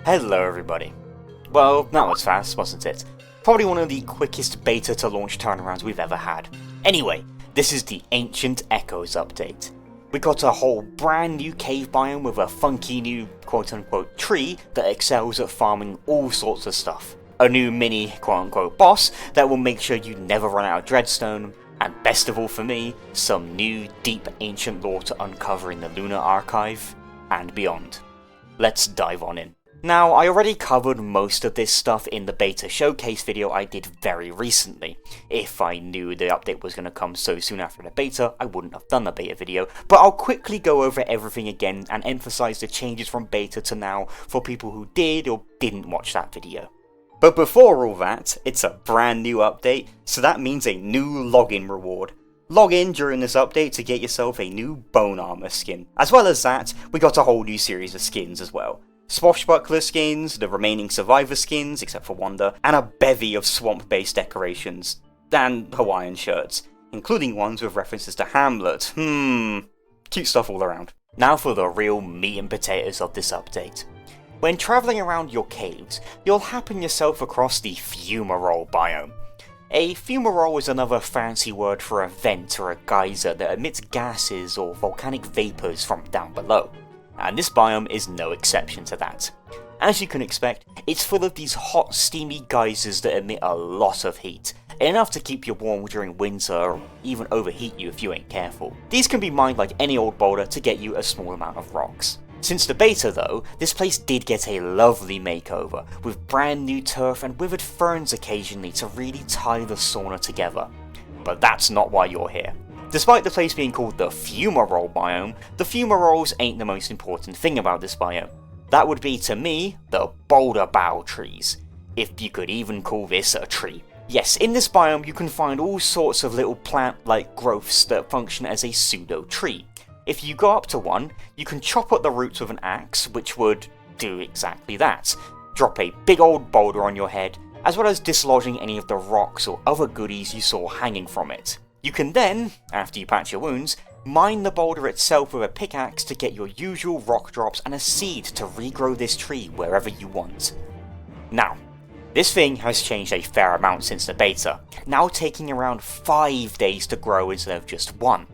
Hello everybody. Well, that was fast, wasn't it? Probably one of the quickest beta to launch turnarounds we've ever had. Anyway, this is the Ancient Echoes update. We got a whole brand new cave biome with a funky new quote-unquote tree that excels at farming all sorts of stuff. A new mini quote-unquote boss that will make sure you never run out of dreadstone, and best of all for me, some new deep ancient lore to uncover in the Lunar Archive and beyond. Let's dive on in. Now, I already covered most of this stuff in the beta showcase video I did very recently. If I knew the update was going to come so soon after the beta, I wouldn't have done the beta video, but I'll quickly go over everything again and emphasize the changes from beta to now for people who did or didn't watch that video. But before all that, it's a brand new update, so that means a new login reward. Log in during this update to get yourself a new bone armor skin. As well as that, we got a whole new series of skins as well. Swashbuckler skins, the remaining survivor skins, except for Wanda, and a bevy of swamp-based decorations, and Hawaiian shirts, including ones with references to Hamlet. Cute stuff all around. Now for the real meat and potatoes of this update. When travelling around your caves, you'll happen yourself across the Fumemerroll biome. A fumarole is another fancy word for a vent or a geyser that emits gases or volcanic vapours from down below, and this biome is no exception to that. As you can expect, it's full of these hot steamy geysers that emit a lot of heat, enough to keep you warm during winter or even overheat you if you ain't careful. These can be mined like any old boulder to get you a small amount of rocks. Since the beta though, this place did get a lovely makeover, with brand new turf and withered ferns occasionally to really tie the sauna together. But that's not why you're here. Despite the place being called the Fumarole biome, the fumaroles ain't the most important thing about this biome. That would be, to me, the Boulderbough trees. If you could even call this a tree. Yes, in this biome you can find all sorts of little plant-like growths that function as a pseudo-tree. If you go up to one, you can chop up the roots with an axe, which would do exactly that. Drop a big old boulder on your head, as well as dislodging any of the rocks or other goodies you saw hanging from it. You can then, after you patch your wounds, mine the boulder itself with a pickaxe to get your usual rock drops and a seed to regrow this tree wherever you want. Now, this thing has changed a fair amount since the beta, now taking around 5 days to grow instead of just 1.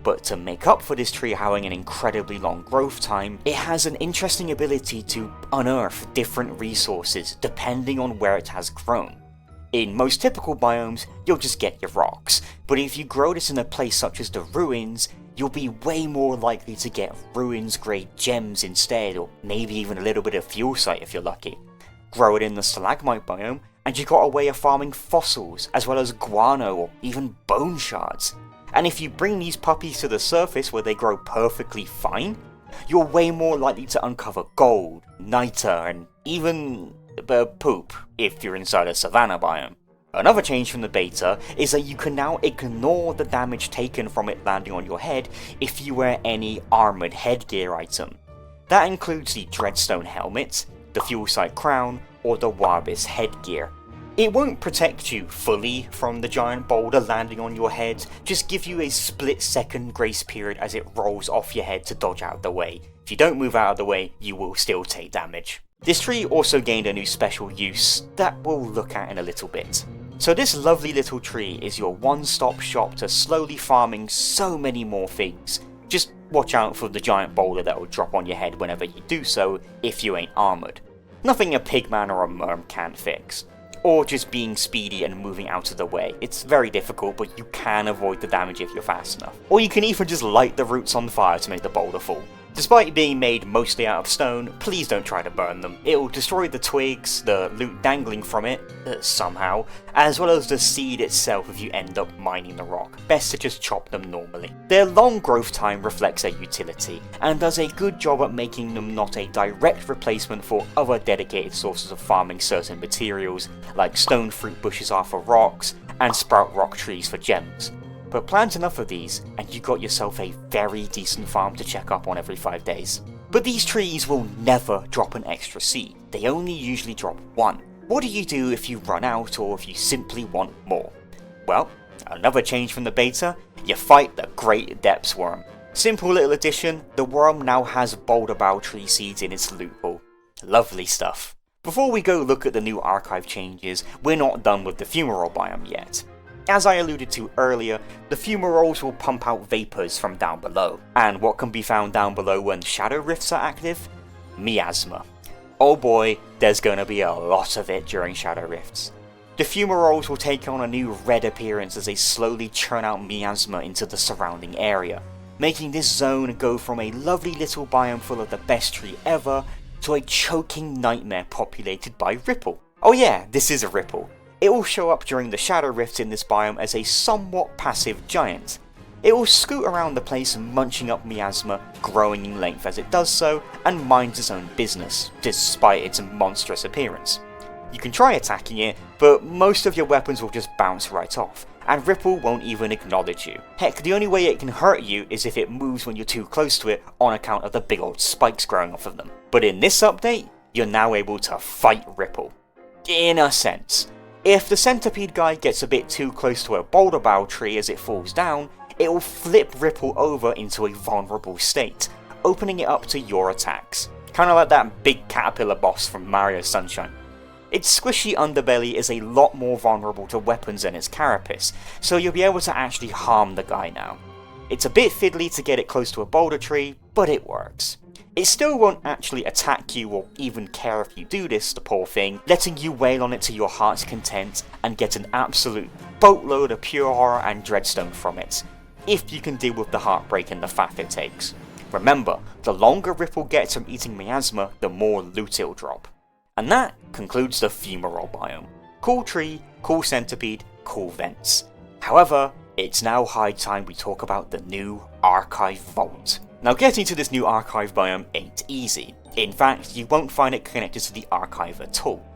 But to make up for this tree having an incredibly long growth time, it has an interesting ability to unearth different resources depending on where it has grown. In most typical biomes, you'll just get your rocks, but if you grow this in a place such as the ruins, you'll be way more likely to get ruins grade gems instead, or maybe even a little bit of fuel site if you're lucky. Grow it in the stalagmite biome, and you got a way of farming fossils, as well as guano or even bone shards. And if you bring these puppies to the surface where they grow perfectly fine, you're way more likely to uncover gold, niter, and even poop if you're inside a savanna biome. Another change from the beta is that you can now ignore the damage taken from it landing on your head if you wear any armoured headgear item. That includes the dreadstone helmet, the fuel site crown, or the warbis headgear. It won't protect you fully from the giant boulder landing on your head, just give you a split-second grace period as it rolls off your head to dodge out of the way. If you don't move out of the way, you will still take damage. This tree also gained a new special use that we'll look at in a little bit. So this lovely little tree is your one-stop shop to slowly farming so many more things. Just watch out for the giant boulder that will drop on your head whenever you do so, if you ain't armoured. Nothing a pigman or a merm can't fix. Or just being speedy and moving out of the way. It's very difficult, but you can avoid the damage if you're fast enough. Or you can even just light the roots on fire to make the boulder fall. Despite being made mostly out of stone, please don't try to burn them. It'll destroy the twigs, the loot dangling from it, somehow, as well as the seed itself if you end up mining the rock. Best to just chop them normally. Their long growth time reflects their utility, and does a good job at making them not a direct replacement for other dedicated sources of farming certain materials, like stone fruit bushes are for rocks, and sprout rock trees for gems. But plant enough of these, and you got yourself a very decent farm to check up on every 5 days. But these trees will never drop an extra seed, they only usually drop one. What do you do if you run out or if you simply want more? Well, another change from the beta, you fight the Great Depths Worm. Simple little addition, the worm now has Boulderbough tree seeds in its loot pool. Lovely stuff. Before we go look at the new archive changes, we're not done with the Fumemerroll biome yet. As I alluded to earlier, the fumarolles will pump out vapours from down below, and what can be found down below when shadow rifts are active? Miasma. Oh boy, there's gonna be a lot of it during shadow rifts. The fumarolles will take on a new red appearance as they slowly churn out miasma into the surrounding area, making this zone go from a lovely little biome full of the best tree ever to a choking nightmare populated by Ripple. Oh yeah, this is a Ripple. It will show up during the shadow rifts in this biome as a somewhat passive giant. It will scoot around the place munching up miasma, growing in length as it does so, and minds its own business, despite its monstrous appearance. You can try attacking it, but most of your weapons will just bounce right off, and Ripple won't even acknowledge you. Heck, the only way it can hurt you is if it moves when you're too close to it on account of the big old spikes growing off of them. But in this update, you're now able to fight Ripple. In a sense. If the centipede guy gets a bit too close to a Boulderbough tree as it falls down, it will flip Ripple over into a vulnerable state, opening it up to your attacks. Kinda like that big caterpillar boss from Mario Sunshine. Its squishy underbelly is a lot more vulnerable to weapons than its carapace, so you'll be able to actually harm the guy now. It's a bit fiddly to get it close to a boulder tree, but it works. It still won't actually attack you or even care if you do this, the poor thing, letting you wail on it to your heart's content and get an absolute boatload of pure horror and dreadstone from it, if you can deal with the heartbreak and the faff it takes. Remember, the longer Ripple gets from eating miasma, the more loot it'll drop. And that concludes the Fumemerroll biome. Cool tree, cool centipede, cool vents. However, it's now high time we talk about the new Archive Vault. Now getting to this new archive biome ain't easy. In fact, you won't find it connected to the archive at all.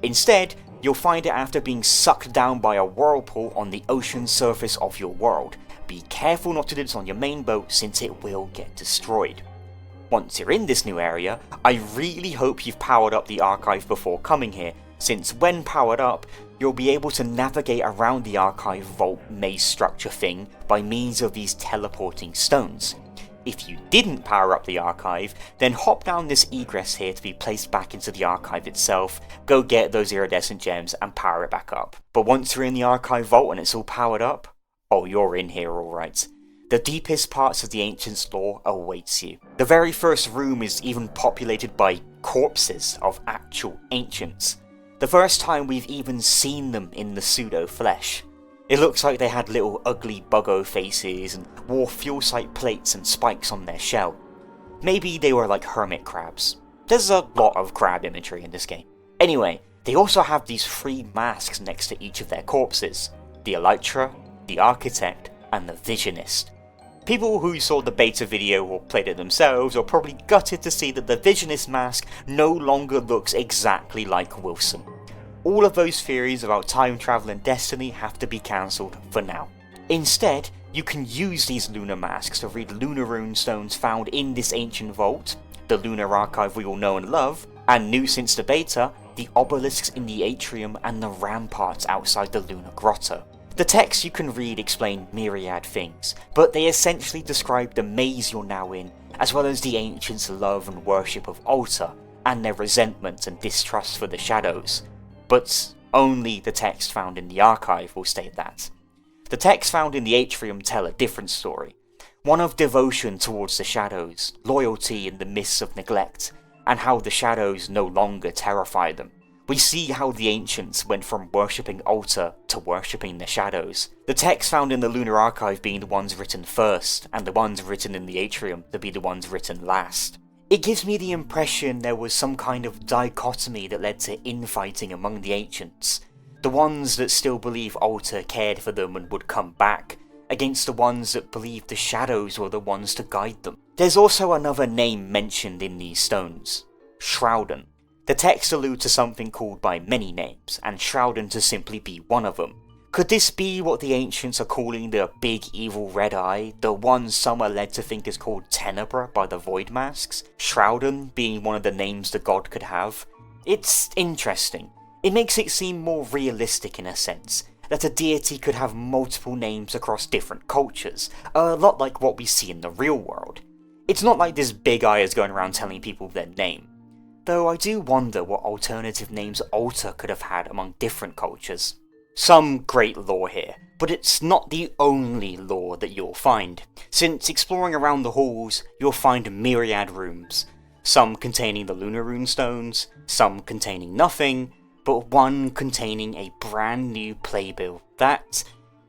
Instead, you'll find it after being sucked down by a whirlpool on the ocean surface of your world. Be careful not to do this on your main boat since it will get destroyed. Once you're in this new area, I really hope you've powered up the archive before coming here, since when powered up, you'll be able to navigate around the archive vault maze structure thing by means of these teleporting stones. If you didn't power up the archive, then hop down this egress here to be placed back into the archive itself, go get those iridescent gems and power it back up. But once you're in the archive vault and it's all powered up, oh, you're in here alright. The deepest parts of the Ancient's lore awaits you. The very first room is even populated by corpses of actual Ancients. The first time we've even seen them in the pseudo-flesh. It looks like they had little ugly buggo faces and wore fuel site plates and spikes on their shell. Maybe they were like hermit crabs. There's a lot of crab imagery in this game. Anyway, they also have these 3 masks next to each of their corpses. The Elytra, the Architect, and the Visionist. People who saw the beta video or played it themselves are probably gutted to see that the Visionist mask no longer looks exactly like Wilson. All of those theories about time travel and destiny have to be cancelled for now. Instead, you can use these lunar masks to read lunar rune stones found in this ancient vault, the lunar archive we all know and love, and new since the beta, the obelisks in the atrium and the ramparts outside the lunar grotto. The texts you can read explain myriad things, but they essentially describe the maze you're now in, as well as the ancients' love and worship of Altar, and their resentment and distrust for the shadows. But only the text found in the archive will state that. The texts found in the atrium tell a different story, one of devotion towards the shadows, loyalty in the midst of neglect, and how the shadows no longer terrify them. We see how the ancients went from worshipping Altar to worshipping the shadows, the texts found in the lunar archive being the ones written first, and the ones written in the atrium to be the ones written last. It gives me the impression there was some kind of dichotomy that led to infighting among the ancients. The ones that still believe Altar cared for them and would come back, against the ones that believed the shadows were the ones to guide them. There's also another name mentioned in these stones, Shrouden. The texts allude to something called by many names, and Shrouden to simply be one of them. Could this be what the ancients are calling the big evil red eye, the one some are led to think is called Tenebra by the Void Masks? Shrouden being one of the names the god could have? It's interesting. It makes it seem more realistic in a sense, that a deity could have multiple names across different cultures, a lot like what we see in the real world. It's not like this big eye is going around telling people their name. though I do wonder what alternative names altar could have had among different cultures. Some great lore here, but it's not the only lore that you'll find, since exploring around the halls you'll find myriad rooms, some containing the lunar runestones, some containing nothing, but one containing a brand new playbill that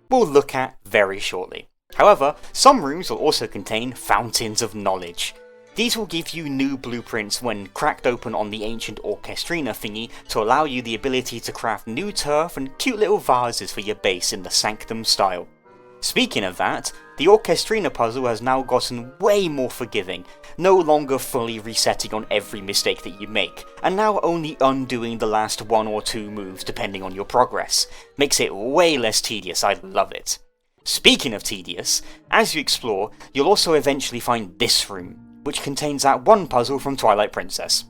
we'll look at very shortly. However, some rooms will also contain fountains of knowledge. These will give you new blueprints when cracked open on the ancient orchestrina thingy to allow you the ability to craft new turf and cute little vases for your base in the Sanctum style. Speaking of that, the orchestrina puzzle has now gotten way more forgiving, no longer fully resetting on every mistake that you make, and now only undoing the last 1 or 2 moves depending on your progress. Makes it way less tedious, I love it. Speaking of tedious, as you explore, you'll also eventually find this room, which contains that one puzzle from Twilight Princess.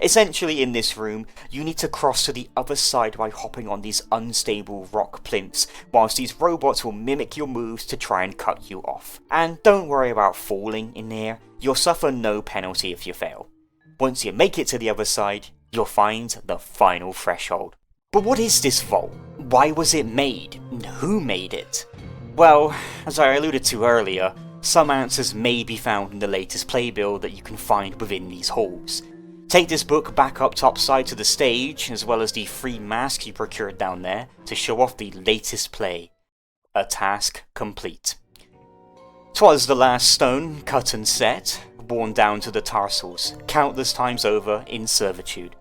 Essentially in this room, you need to cross to the other side by hopping on these unstable rock plinths, whilst these robots will mimic your moves to try and cut you off. And don't worry about falling in here, you'll suffer no penalty if you fail. Once you make it to the other side, you'll find the final threshold. But what is this vault? Why was it made? And who made it? Well, as I alluded to earlier, some answers may be found in the latest playbill that you can find within these halls. Take this book back up topside to the stage, as well as the free mask you procured down there, to show off the latest play. A task complete. 'Twas the last stone cut and set, worn down to the tarsals, countless times over in servitude.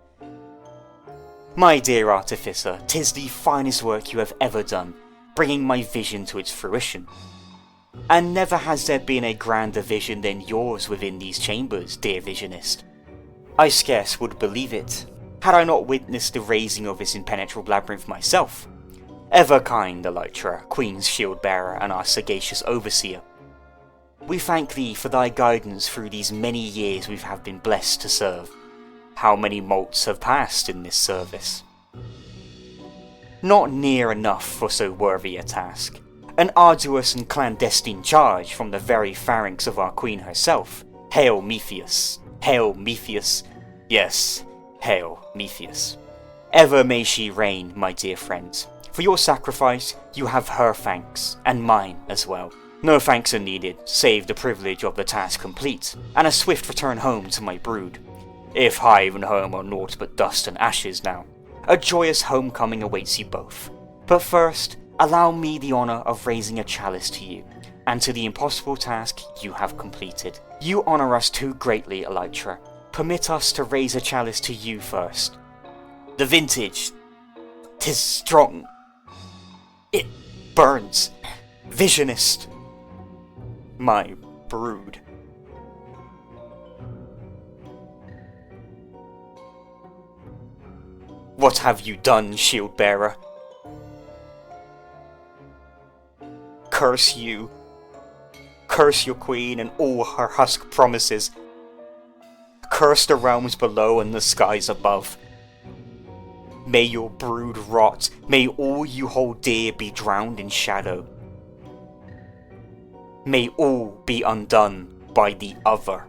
My dear artificer, 'tis the finest work you have ever done, bringing my vision to its fruition. And never has there been a grander vision than yours within these chambers, dear visionist. I scarce would believe it, had I not witnessed the raising of this impenetrable labyrinth myself. Ever kind, Elytra, Queen's shield-bearer and our sagacious overseer. We thank thee for thy guidance through these many years we have been blessed to serve. How many moults have passed in this service? Not near enough for so worthy a task. An arduous and clandestine charge from the very pharynx of our queen herself. Hail Metheus! Hail Metheus! Yes, hail Metheus. Ever may she reign, my dear friends. For your sacrifice, you have her thanks, and mine as well. No thanks are needed, save the privilege of the task complete, and a swift return home to my brood. If hive and home are naught but dust and ashes now, a joyous homecoming awaits you both. But first, allow me the honour of raising a chalice to you, and to the impossible task you have completed. You honour us too greatly, Elytra. Permit us to raise a chalice to you first. The vintage, 'tis strong. It burns. Visionist. My brood. What have you done, shield-bearer? Curse you. Curse your queen and all her husk promises. Curse the realms below and the skies above. May your brood rot. May all you hold dear be drowned in shadow. May all be undone by the other.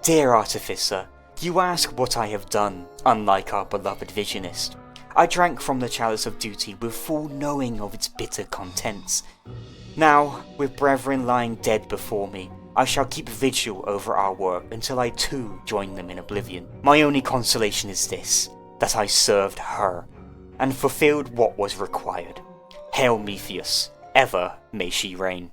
Dear Artificer, you ask what I have done, unlike our beloved Visionist. I drank from the chalice of duty with full knowing of its bitter contents. Now, with brethren lying dead before me, I shall keep vigil over our work until I too join them in oblivion. My only consolation is this, that I served her, and fulfilled what was required. Hail Metheus, ever may she reign.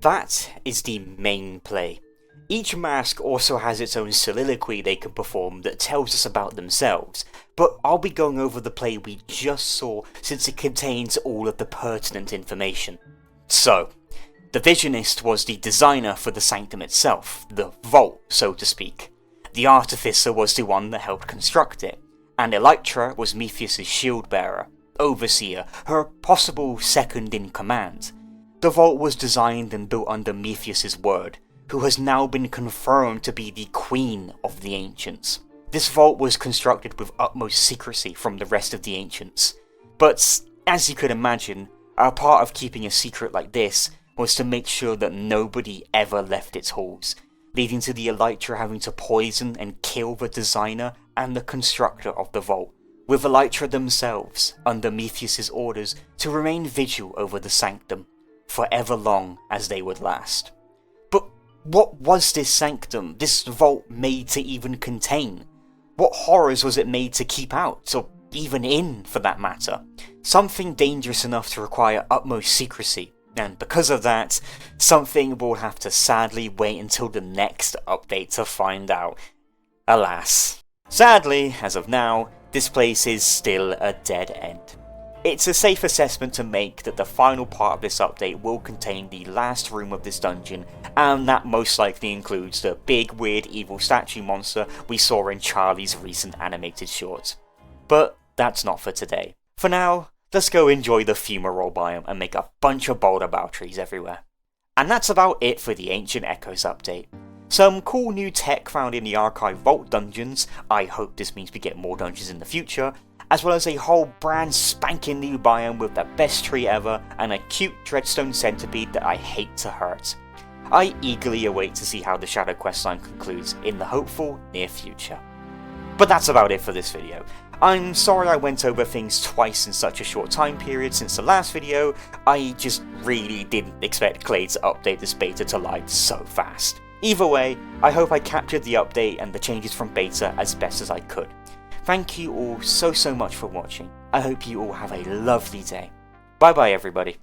That is the main play. Each mask also has its own soliloquy they can perform that tells us about themselves, but I'll be going over the play we just saw since it contains all of the pertinent information. So, the Visionist was the designer for the Sanctum itself, the vault, so to speak. The Artificer was the one that helped construct it, and Elytra was Metheus' shield-bearer, overseer, her possible second-in-command. The vault was designed and built under Metheus' word, who has now been confirmed to be the Queen of the Ancients. This vault was constructed with utmost secrecy from the rest of the Ancients, but as you could imagine, a part of keeping a secret like this was to make sure that nobody ever left its halls. leading to the Elytra having to poison and kill the designer and the constructor of the vault, with Elytra themselves, under Metheus' orders, to remain vigil over the Sanctum, forever long as they would last. But what was this Sanctum, this vault made to even contain? What horrors was it made to keep out, or even in for that matter? Something dangerous enough to require utmost secrecy, and because of that, something we'll have to sadly wait until the next update to find out. Alas. Sadly, as of now, this place is still a dead end. It's a safe assessment to make that the final part of this update will contain the last room of this dungeon, and that most likely includes the big weird evil statue monster we saw in Charlie's recent animated short. But that's not for today. For now, let's go enjoy the Fumemerroll biome and make a bunch of Boulderbough trees everywhere. And that's about it for the Ancient Echoes update. Some cool new tech found in the Archive Vault dungeons, I hope this means we get more dungeons in the future, as well as a whole brand spanking new biome with the best tree ever and a cute dreadstone centipede that I hate to hurt. I eagerly await to see how the Shadow questline concludes in the hopeful near future. But that's about it for this video. I'm sorry I went over things twice in such a short time period since the last video. I just really didn't expect Clay to update this beta to live so fast. Either way, I hope I captured the update and the changes from beta as best as I could. Thank you all so much for watching. I hope you all have a lovely day. Bye bye everybody.